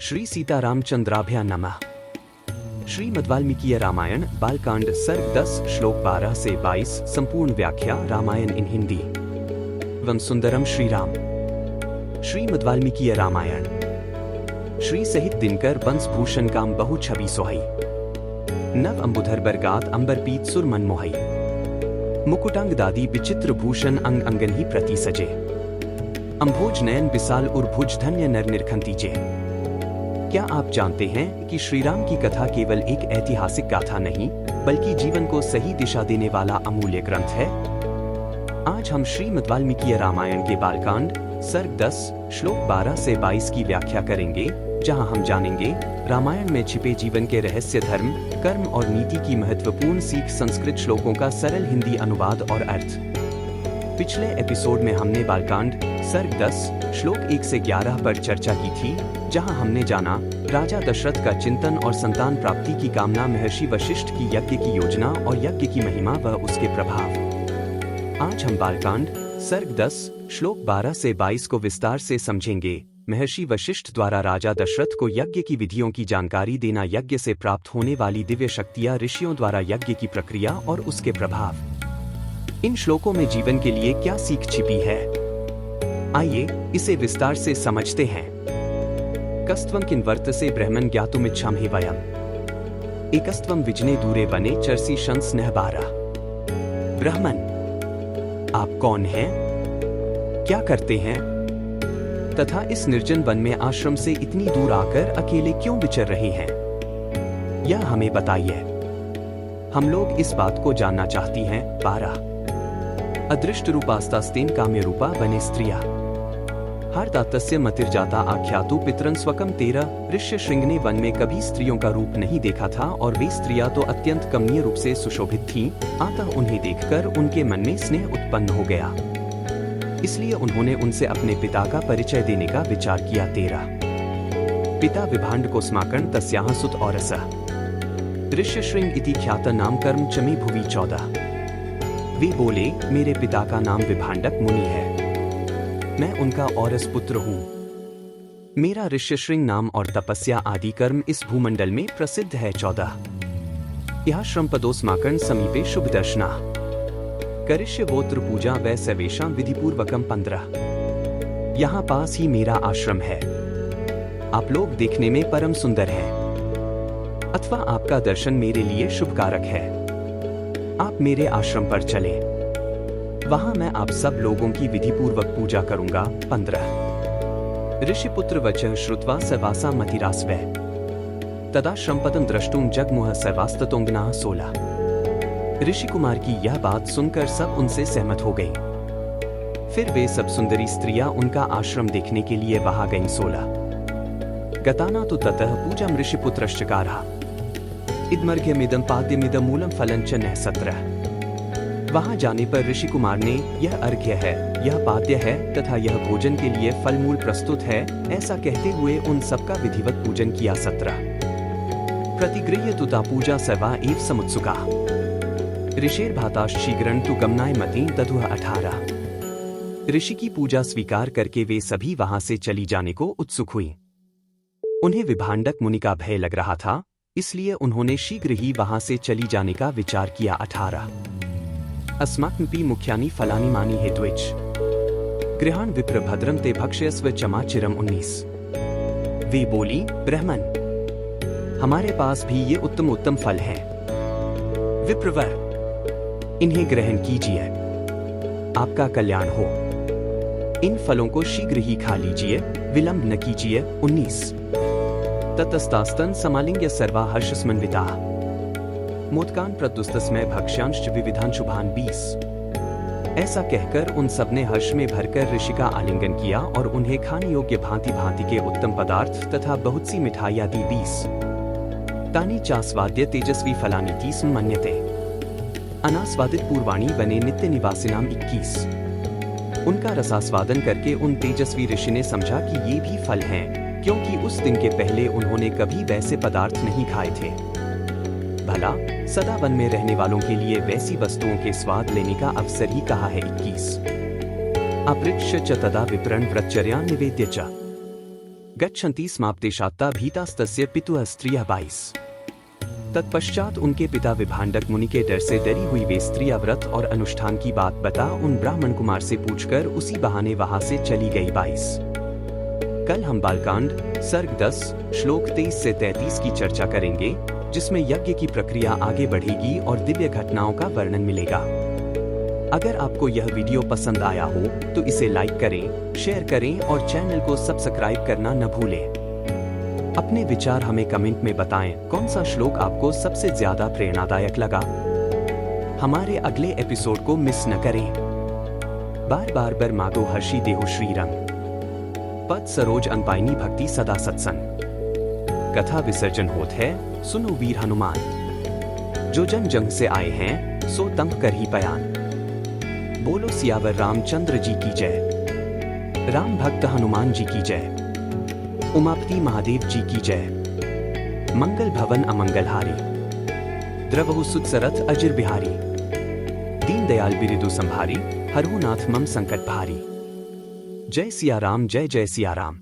श्री सीतारामचंद्राभ्या नमः। श्रीमद् वाल्मीकि रामायण बालकांड सर्ग 10 श्लोक 12 से 22 संपूर्ण व्याख्या रामायण इन हिंदी। वम सुंदरम श्री राम। श्रीमद् वाल्मीकि रामायण। श्री सहित दिनकर बंस भूषण काम बहु छवि सोहई। नव अंबुधर बरगात अंबर पीत सुर मन मोहई। मुकुटांग दादी विचित्र भूषण अंग अंगन ही प्रति सजे। अंभोज नयन विशाल उर्भुज धन्य नर निरखंतीजे। क्या आप जानते हैं कि श्री राम की कथा केवल एक ऐतिहासिक गाथा नहीं बल्कि जीवन को सही दिशा देने वाला अमूल्य ग्रंथ है। आज हम श्रीमद् वाल्मीकि रामायण के बालकांड सर्ग 10 श्लोक 12 से 22 की व्याख्या करेंगे, जहां हम जानेंगे रामायण में छिपे जीवन के रहस्य, धर्म, कर्म और नीति की महत्वपूर्ण सीख। संस्कृत श्लोकों का सरल हिंदी अनुवाद और अर्थ। पिछले एपिसोड में हमने बालकांड सर्ग 10 श्लोक 1 से 11 पर चर्चा की थी, जहां हमने जाना राजा दशरथ का चिंतन और संतान प्राप्ति की कामना, महर्षि वशिष्ठ की यज्ञ की योजना और यज्ञ की महिमा व उसके प्रभाव। आज हम बालकांड सर्ग 10 श्लोक 12 से 22 को विस्तार से समझेंगे। महर्षि वशिष्ठ द्वारा राजा दशरथ को यज्ञ की विधियों की जानकारी देना, यज्ञ से प्राप्त होने वाली दिव्य शक्तियां, ऋषियों द्वारा यज्ञ की प्रक्रिया और उसके प्रभाव। इन श्लोकों में जीवन के लिए क्या सीख छिपी है, आइए इसे विस्तार से समझते हैं। कस्त्वं किन्वर्तसे ब्रह्मन् ज्ञातुमिच्छामि वयम्। एकस्त्वं विजने दूरे वने चरसी शंस नहबारा। ब्रह्मन, आप कौन हैं? क्या करते हैं? तथा इस निर्जन वन में आश्रम से इतनी दूर आकर अकेले क्यों विचर रहे हैं? यह हमें बताइए। हम लोग इस बात को जानना चाहती हैं। 12 अदृष्ट रूपास्तास्तेन काम्य रूपा वने स्त्रिया। हर दातस्य मतिर्जाता आख्यातु पितरन स्वकम। 13 ऋष्य श्रृंग ने वन में कभी स्त्रियों का रूप नहीं देखा था और वे स्त्रियां तो अत्यंत कमनीय रूप से सुशोभित थीं, अतः उन्हें देखकर उनके मन में स्नेह उत्पन्न हो गया। इसलिए उन्होंने उनसे अपने पिता का परिचय देने का विचार किया। 13 पिता विभांड को स्माकर्ण तस्याः सुत औरसः। ऋष्य श्रृंग इति ख्यात नाम कर्म चमे भुवि। 14 वे बोले, मेरे पिता का नाम विभांडक मुनि है, मैं उनका औरस पुत्र हूँ। मेरा ऋष्यशृंग नाम और तपस्या आदि कर्म इस भूमंडल में प्रसिद्ध है। 14 यह श्रमपदोस्माकर्ण समीपे शुभ दर्शना करिष्य गोत्र पूजा वै सवेशां विधिपूर्वकम। 15 यहाँ पास ही मेरा आश्रम है, आप लोग देखने में परम सुंदर हैं, अथवा आपका दर्शन मेरे लिए शुभकारक है। आप मेरे आश्रम पर चले, वहां मैं आप सब लोगों की विधिपूर्वक पूजा करूंगा। 15 ऋषिपुत्र वचः श्रुत्वा सर्वासा मतिरास्वै। तदा श्रमपदं द्रष्टुं जगमुह सर्वास्ततोंगनाः। 16 ऋषि कुमार की यह बात सुनकर सब उनसे सहमत हो गई। फिर वे सब सुंदरी स्त्रियां उनका आश्रम देखने के लिए वहां गईं। 16 गताना तो ततः पूजम ऋषिपुत्रश्चकारः। इदमर्घ्यमिदं पाद्यमिदं मूलम फलं च नः। 17 वहां जाने पर ऋषि कुमार ने, यह अर्घ्य है, यह पाद्य है तथा यह भोजन के लिए फल मूल प्रस्तुत है, ऐसा कहते हुए उन सबका विधिवत पूजन किया। 17 प्रतिगृह्य तुता पूजा सर्वा एव समुत्सुका। ऋषिर्भाताश्च शीघ्रं तु गमनाय मतिं दधुः। 18 ऋषि की पूजा स्वीकार करके वे सभी वहां से चली जाने को उत्सुक हुई। उन्हें विभांडक मुनि का भय लग रहा था, इसलिए उन्होंने शीघ्र ही वहां से चली जाने का विचार किया। 18 अस्माकमपि मुख्यानि फलानि मानि हेतुश्च गृहाण विप्र भद्रम ते भक्ष्यस्व चमाचिरम। 19 वे बोली, ब्राह्मण, हमारे पास भी ये उत्तम उत्तम फल हैं। विप्रवर, इन्हें ग्रहण कीजिए, आपका कल्याण हो। इन फलों को शीघ्र ही खा लीजिए, विलंब न कीजिए। 19 ततस्तास्तन समालिंग्य सर्वा हर्षस्मन्विता मोदकान प्रदुस्तस्मय भक्ष्यांश्च विविधान शुभान। 20 ऐसा कहकर उन सबने हर्ष में भरकर ऋषि का आलिंगन किया और उन्हें खाने योग्य भांति भांति के उत्तम पदार्थ तथा बहुत सी मिठाइयां दी। 20 तानि चास्वाद्य तेजस्वी फलानि 30 मन्यते अनास्वादित पूर्वाणी वने नित्य निवासिनाम। 21 उनका रसास्वादन करके उन तेजस्वी ऋषि ने समझा कि ये भी फल हैं, क्योंकि उस दिन के पहले उन्होंने कभी वैसे पदार्थ नहीं खाए थे। भला सदा वन में रहने वालों के लिए वैसी वस्तुओं के स्वाद लेने का अवसर ही कहा है। 21 अपृच्छ च तदा विप्रण व्रतचर्या निवेद्य च गच्छन्ति समाप्तेशात्ता भीतास्तस्य पितुः स्त्रियः 22। तत्पश्चात उनके पिता विभांडक मुनि के डर से डरी हुई वे स्त्रियां व्रत और अनुष्ठान की बात बता उन ब्राह्मण कुमार से पूछकर उसी बहाने वहां से चली गई। 22। कल हम बालकांड सर्ग 10 श्लोक 23 से 33 की चर्चा करेंगे, जिसमें यज्ञ की प्रक्रिया आगे बढ़ेगी और दिव्य घटनाओं का वर्णन मिलेगा। अगर आपको यह वीडियो पसंद आया हो तो इसे लाइक करें, शेयर करें और चैनल को सब्सक्राइब करना न भूलें। अपने विचार हमें कमेंट में बताएं कौन सा श्लोक आपको सबसे ज्यादा प्रेरणादायक लगा। हमारे अगले एपिसोड को मिस न करें। बार बार बर मागो हर्षी देहु श्रीरंग पद सरोज अनपाइनी भक्ति सदा सत्संग। कथा विसर्जन होत है, सुनो वीर हनुमान। जो जन जंग से आए हैं सो तंग कर ही पयान। बोलो सियावर रामचंद्र जी की जय। राम भक्त हनुमान जी की जय। उमापति महादेव जी की जय। मंगल भवन अमंगलहारी। द्रवहु सुत सरथ अजिर बिहारी। दीन दयाल बिरिदु संभारी। हरहु नाथ मम संकट भारी। जय सिया राम, जय जय सिया राम।